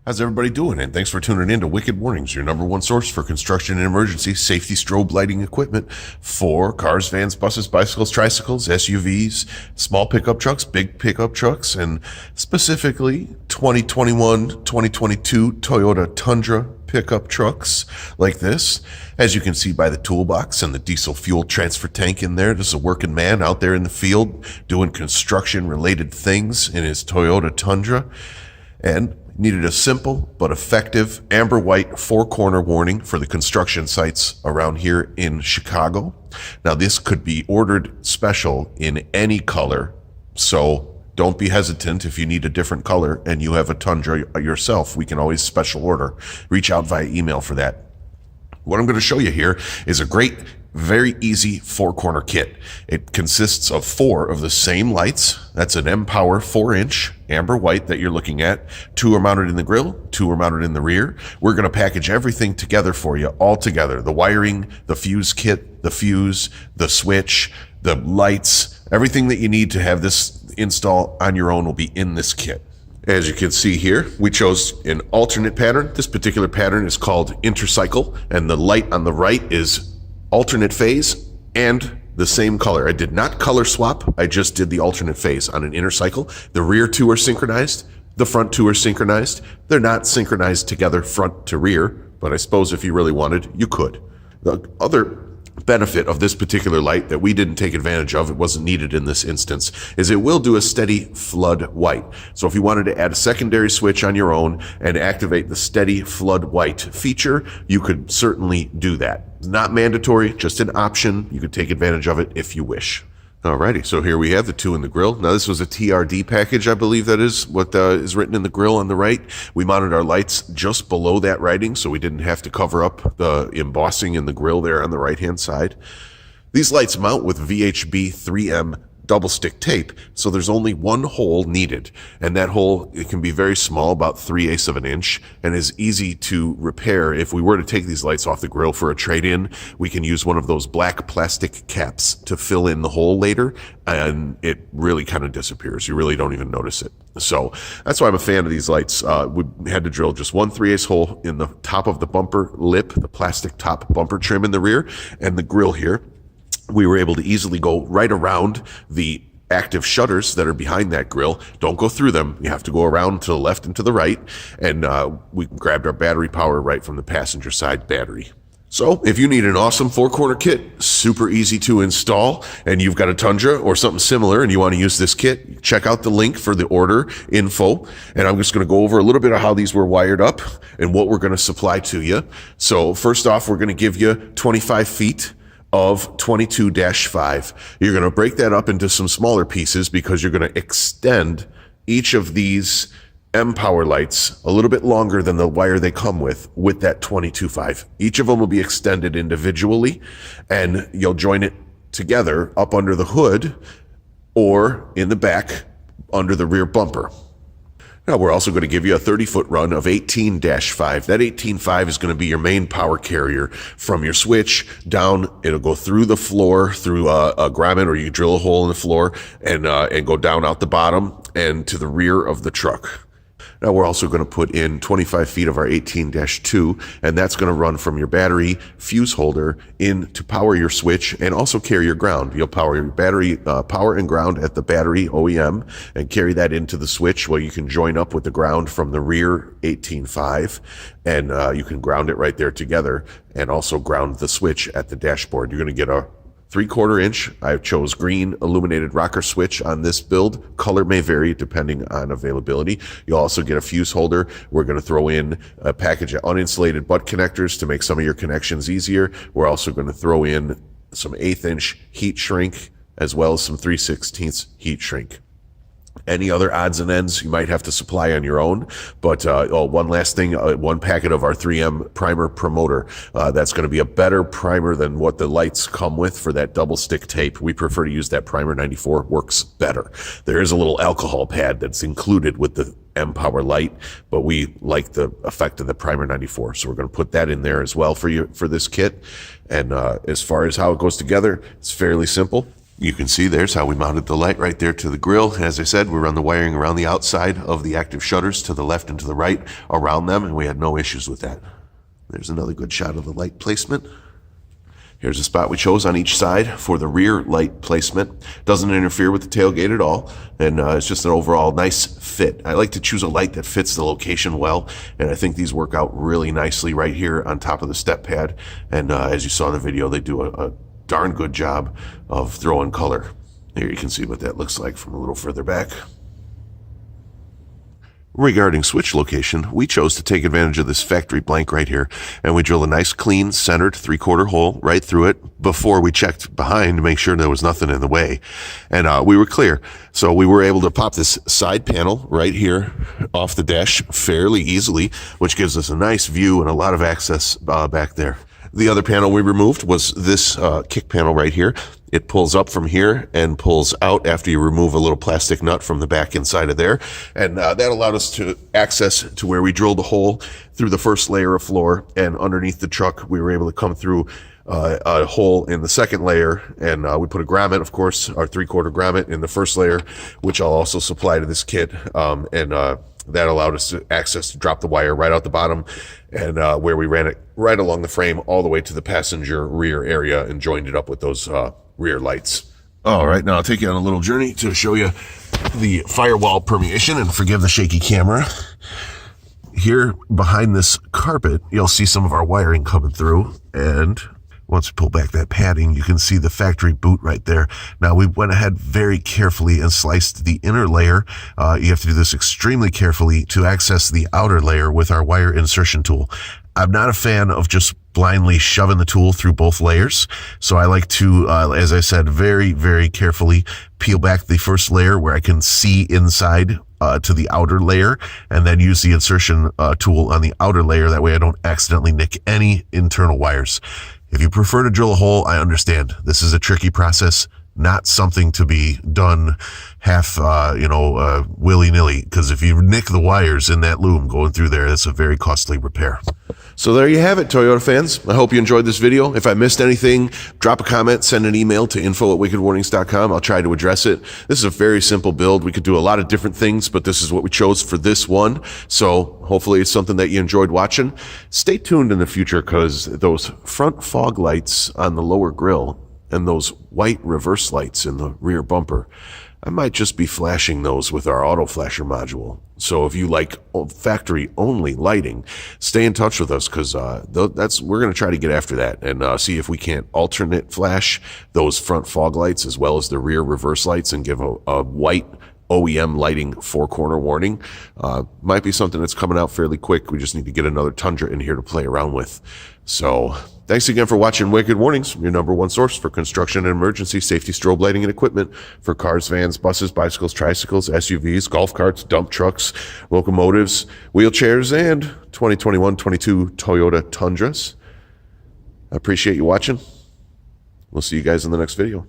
How's everybody doing? And thanks for tuning in to Wicked Warnings, your number one source for construction and emergency safety strobe lighting equipment for cars, vans, buses, bicycles, tricycles, SUVs, small pickup trucks, big pickup trucks, and specifically 2021, 2022 Toyota Tundra pickup trucks like this. As you can see by the toolbox and the diesel fuel transfer tank in there, this is a working man out there in the field doing construction related things in his Toyota Tundra, and needed a simple but effective amber white four-corner warning for the construction sites around here in Chicago. Now, this could be ordered special in any color, so don't be hesitant if you need a different color and you have a Tundra yourself. We can always special order. Reach out via email for that. What I'm going to show you here is a great, very easy four-corner kit. It consists of four of the same lights. That's an M-Power 4-inch amber white that you're looking at. Two are mounted in the grill, two are mounted in the rear. We're going to package everything together for you, all together. The wiring, the fuse kit, the fuse, the switch, the lights, everything that you need to have this install on your own will be in this kit. As you can see here, we chose an alternate pattern. This particular pattern is called Intercycle, and the light on the right is alternate phase and the same color. I did not color swap. I just did the alternate phase on an Intercycle. The rear two are synchronized. The front two are synchronized. They're not synchronized together front to rear, but I suppose if you really wanted, you could. The other benefit of this particular light that we didn't take advantage of, it wasn't needed in this instance, is it will do a steady flood white. So if you wanted to add a secondary switch on your own and activate the steady flood white feature, you could certainly do that. Not mandatory, just an option. You could take advantage of it if you wish. Alrighty, so here we have the two in the grill. Now this was a TRD package, I believe that is what is written in the grill on the right. We mounted our lights just below that writing, so we didn't have to cover up the embossing in the grill there on the right-hand side. These lights mount with VHB 3M double stick tape, so there's only one hole needed, and that hole, it can be very small, about 3/8 of an inch, and is easy to repair. If we were to take these lights off the grill for a trade-in, we can use one of those black plastic caps to fill in the hole later, and it really kind of disappears. You really don't even notice it. So that's why I'm a fan of these lights. We had to drill just 1/3 hole in the top of the bumper lip, the plastic top bumper trim in the rear, and the grill here. We were able to easily go right around the active shutters that are behind that grill. Don't go through them. You have to go around to the left and to the right. And we grabbed our battery power right from the passenger side battery. So if you need an awesome four-corner kit, super easy to install, and you've got a Tundra or something similar and you want to use this kit, check out the link for the order info. And I'm just going to go over a little bit of how these were wired up and what we're going to supply to you. So first off, we're going to give you 25 feet of 22-5. You're going to break that up into some smaller pieces because you're going to extend each of these M-Power lights a little bit longer than the wire they come with that 22.5. Each of them will be extended individually, and you'll join it together up under the hood or in the back under the rear bumper. Now, we're also going to give you a 30-foot run of 18-5. That 18.5 is going to be your main power carrier from your switch down. It'll go through the floor, through a grommet, or you can drill a hole in the floor and go down out the bottom and to the rear of the truck. Now we're also going to put in 25 feet of our 18-2, and that's going to run from your battery fuse holder in to power your switch and also carry your ground. You'll power your battery, power and ground at the battery OEM and carry that into the switch where you can join up with the ground from the rear 18.5, and you can ground it right there together and also ground the switch at the dashboard. You're going to get a 3/4 inch. I chose green illuminated rocker switch on this build. Color may vary depending on availability. You'll also get a fuse holder. We're going to throw in a package of uninsulated butt connectors to make some of your connections easier. We're also going to throw in some 1/8 inch heat shrink as well as some 3/16 heat shrink. Any other odds and ends you might have to supply on your own. But one last thing, one packet of our 3M primer promoter. That's going to be a better primer than what the lights come with for that double stick tape. We prefer to use that Primer 94. Works better. There is a little alcohol pad that's included with the M-Power light, but we like the effect of the Primer 94. So we're going to put that in there as well for you for this kit. And as far as how it goes together, it's fairly simple. You can see there's how we mounted the light right there to the grill. As I said, we run the wiring around the outside of the active shutters to the left and to the right around them, and we had no issues with that. There's another good shot of the light placement. Here's a spot we chose on each side for the rear light placement. Doesn't interfere with the tailgate at all, and it's just an overall nice fit. I like to choose a light that fits the location well, and I think these work out really nicely right here on top of the step pad. And as you saw in the video, they do a darn good job of throwing color. Here you can see what that looks like from a little further back. Regarding switch location, we chose to take advantage of this factory blank right here, and we drilled a nice clean centered 3/4 hole right through it before we checked behind to make sure there was nothing in the way. And we were clear. So we were able to pop this side panel right here off the dash fairly easily, which gives us a nice view and a lot of access back there. The other panel we removed was this kick panel right here. It pulls up from here and pulls out after you remove a little plastic nut from the back inside of there. And that allowed us to access to where we drilled a hole through the first layer of floor, and underneath the truck, we were able to come through a hole in the second layer, and we put a grommet, of course, our 3/4 grommet in the first layer, which I'll also supply to this kit. That allowed us to access to drop the wire right out the bottom, and where we ran it right along the frame all the way to the passenger rear area and joined it up with those rear lights. All right, now I'll take you on a little journey to show you the firewall permeation, and forgive the shaky camera. Here behind this carpet, you'll see some of our wiring coming through, and once we pull back that padding, you can see the factory boot right there. Now, we went ahead very carefully and sliced the inner layer. You have to do this extremely carefully to access the outer layer with our wire insertion tool. I'm not a fan of just blindly shoving the tool through both layers. So I like to, as I said, very, very carefully peel back the first layer where I can see inside to the outer layer, and then use the insertion tool on the outer layer. That way I don't accidentally nick any internal wires. If you prefer to drill a hole, I understand. This is a tricky process, not something to be done half, willy-nilly, because if you nick the wires in that loom going through there, it's a very costly repair. So there you have it, Toyota fans. I hope you enjoyed this video. If I missed anything, drop a comment, send an email to info@wickedwarnings.com. I'll try to address it. This is a very simple build. We could do a lot of different things, but this is what we chose for this one. So hopefully it's something that you enjoyed watching. Stay tuned in the future, because those front fog lights on the lower grille and those white reverse lights in the rear bumper, I might just be flashing those with our auto flasher module. So if you like factory only lighting, stay in touch with us, because we're going to try to get after that and see if we can't alternate flash those front fog lights as well as the rear reverse lights and give a white OEM lighting 4-corner warning. Might be something that's coming out fairly quick. We just need to get another Tundra in here to play around with. So thanks again for watching Wicked Warnings, your #1 source for construction and emergency safety strobe lighting and equipment for cars, vans, buses, bicycles, tricycles, SUVs, golf carts, dump trucks, locomotives, wheelchairs, and 2021-22 Toyota Tundras. I appreciate you watching. We'll see you guys in the next video.